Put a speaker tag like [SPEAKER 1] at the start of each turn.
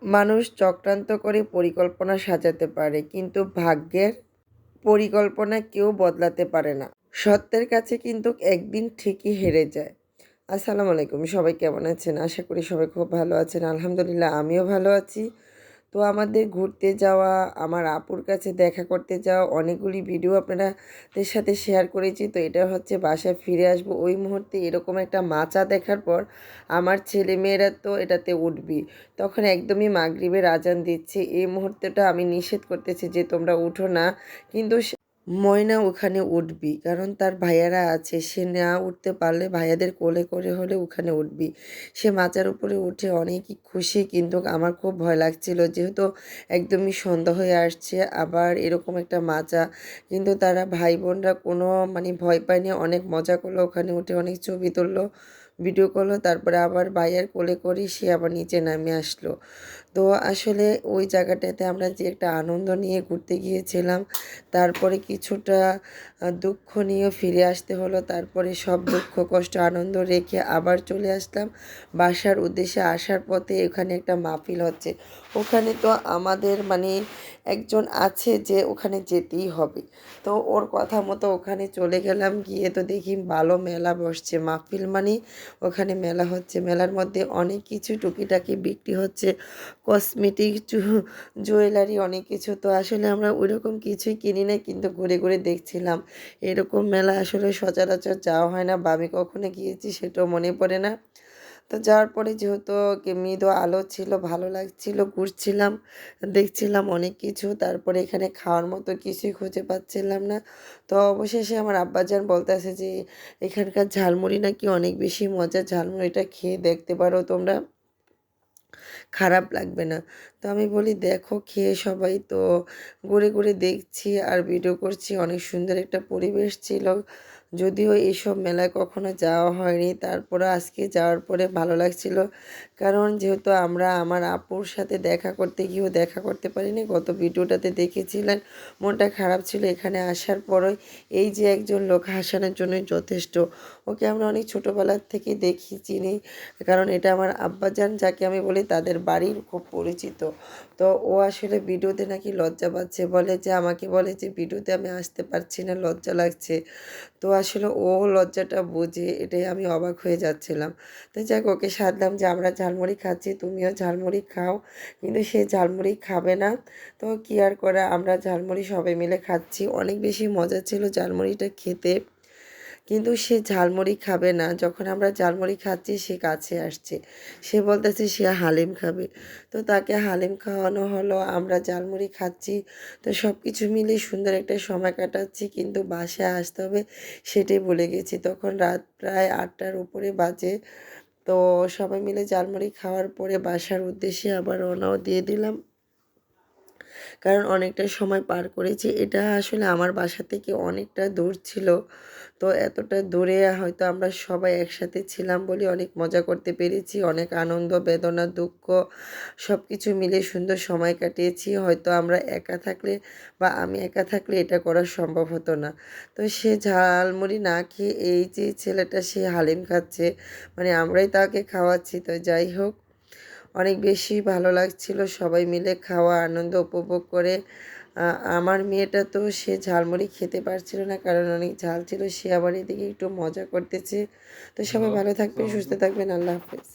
[SPEAKER 1] মানুষ চক্রান্ত করে পরিকল্পনা সাজাতে পারে, কিন্তু ভাগ্যের পরিকল্পনা কেউ বদলাতে পারে না। সত্যের কাছে কিন্তু একদিন ঠিকই হেরে যায়। আসসালামু আলাইকুম, সবাই কেমন আছেন? আশা করি সবাই খুব ভালো আছেন। আলহামদুলিল্লাহ, আমিও ভালো আছি। তো আমাদের ঘুরতে যাওয়া, আমার আপুর কাছে দেখা করতে যাওয়া অনেকগুলি ভিডিও আপনাদের সাথে শেয়ার করেছি। তো এটা হচ্ছে বাসায় ফিরে আসবো ওই মুহূর্তে এরকম একটা মাচা দেখার পর আমার ছেলেমেয়েরা তো এটাতে উঠবি। তখন একদমই মাগরিবের আজান দিচ্ছে। এই মুহূর্তটা আমি নিষেধ করতেছি যে তোমরা উঠো না, কিন্তু ময়না ওখানে উঠবি, কারণ তার ভাইয়ারা আছে, সে না উঠতে পারলে ভাইয়াদের কোলে করে হলে ওখানে উঠবি। সে মাচার উপরে উঠে অনেকই খুশি, কিন্তু আমার খুব ভয় লাগছিল যেহেতু একদমই সন্ধ্যা হয়ে আসছে, আবার এরকম একটা মাচা। কিন্তু তারা ভাই বোনরা কোনো ভয় পায়নি, অনেক মজা করলো, ওখানে উঠে অনেক ছবি তুললো, ভিডিও করলো, তারপরে আবার ভাইয়ার কোলে করি সে আবার নিচে নামে আসলো। তো আসলে ওই জায়গাটাতে আমরা যে একটা আনন্দ নিয়ে ঘুরতে গিয়েছিলাম, তারপরে কিছুটা দুঃখ নিয়েও ফিরে আসতে হলো। তারপরে সব দুঃখ কষ্ট আনন্দ রেখে আবার চলে আসলাম বাসার উদ্দেশ্যে। আসার পথে ওখানে একটা মাহফিল হচ্ছে, ওখানে তো আমাদের একজন আছে যে ওখানে যেতেই হবে। তো ওর কথা মতো ওখানে চলে গেলাম, গিয়ে তো দেখি ভালো মেলা বসছে। মাহফিল ওখানে মেলা হচ্ছে, মেলার মধ্যে অনেক কিছু টুকিটাকি বিক্রি হচ্ছে, কসমেটিক, জুয়েলারি, অনেক কিছু। তো আসলে আমরা ওইরকম কিছুই কিনি না, কিন্তু ঘুরে ঘুরে দেখছিলাম। এরকম মেলা আসলে সচরাচর যাওয়া হয় না, বা আমি কখনো গিয়েছি সেটাও মনে পড়ে না। তো যাওয়ার পরে যেহেতু মৃদু আলো ছিল, ভালো লাগছিল, ঘুরছিলাম, দেখছিলাম অনেক কিছু। তারপরে এখানে খাওয়ার মতো কিছুই খুঁজে পাচ্ছিলাম না। তো অবশেষে আমার আব্বাজান বলতেছে যে এখানকার ঝালমুড়ি নাকি অনেক বেশি মজা, ঝালমুড়িটা খেয়ে দেখতে পারো তোমরা, খারাপ লাগবে না। তো আমি বলি দেখো খেয়ে সবাই। তো ঘুরে ঘুরে দেখছি আর ভিডিও করছি, অনেক সুন্দর একটা পরিবেশ ছিল। যদিও এইসব মেলায় কখনো যাওয়া হয়নি, তারপরে আজকে যাওয়ার পরে ভালো লাগছিল, কারণ যেহেতু আমরা আমার আপুর সাথে দেখা করতে গিয়েও দেখা করতে পারিনি। গত ভিডিওটাতে দেখেছিলেন মনটা খারাপ ছিল, এখানে আসার পরই এই যে একজন লোক হাসানোর জন্যই যথেষ্ট। ওকে আমরা অনেক ছোটোবেলার থেকে দেখি, চিনি, কারণ এটা আমার আব্বাজান যাকে আমি বলি তাদের বাড়ির খুব পরিচিত। তো ও আসলে ভিডিওতে নাকি লজ্জা পাচ্ছে, বলে যে আমাকে বলে যে ভিডিওতে আমি আসতে পারছি না, লজ্জা লাগছে। তো আসলে ও লজ্জাটা বোঝে, এটাই আমি অবাক হয়ে যাচ্ছিলাম। তো যাক, ওকে সাধলাম যে আমরা ঝালমুড়ি খাচ্ছি, তুমিও ঝালমুড়ি খাও, কিন্তু সে ঝালমুড়ি খাবে না। তো কি আর করা, আমরা ঝালমুড়ি সবাই মিলে খাচ্ছি, অনেক বেশি মজা ছিল ঝালমুড়িটা খেতে, কিন্তু সে ঝালমুড়ি খাবে না। যখন আমরা ঝালমুড়ি খাচ্ছি সে কাছে আসছে, সে বলতেছে সে হালিম খাবে। তো তাকে হালিম খাওয়ানো হলো, আমরা ঝালমুড়ি খাচ্ছি। তো সব কিছু মিলে সুন্দর একটা সময় কাটাচ্ছি, কিন্তু বাসায় আসতে হবে সেটাই ভুলে গেছি। তখন রাত প্রায় 8টার উপরে বাজে। তো সবাই মিলে ঝালমুড়ি খাওয়ার পরে বাসার উদ্দেশ্যে আবার রওনাও দিয়ে দিলাম, কারণ অনেকটা সময় পার করেছি। এটা আসলে আমার বাসা থেকে অনেকটা দূর ছিল। তো এতটা দূরে হয়তো আমরা সবাই একসাথে ছিলাম বলে অনেক মজা করতে পেরেছি, অনেক আনন্দ, বেদনা, দুঃখ সব কিছু মিলে সুন্দর সময় কাটিয়েছি। হয়তো আমরা একা থাকলে বা আমি একা থাকলে এটা করা সম্ভব হতো না। তো সে ঝালমুড়ি না খেয়ে এই যে ছেলেটা সে হালিম খাচ্ছে, আমরাই তাকে খাওয়াচ্ছি। তো যাই হোক, অনেক বেশি ভালো লাগছিল সবাই মিলে খাওয়া আনন্দ উপভোগ করে। আমার মেয়েটা তো সে ঝালমুড়ি খেতে পারছিল না, কারণ অনেক ঝাল ছিল। সে আবার এদিকে একটু মজা করতেছে। তো সবাই ভালো থাকবেন, সুস্থ থাকবেন, আল্লাহ হাফেজ।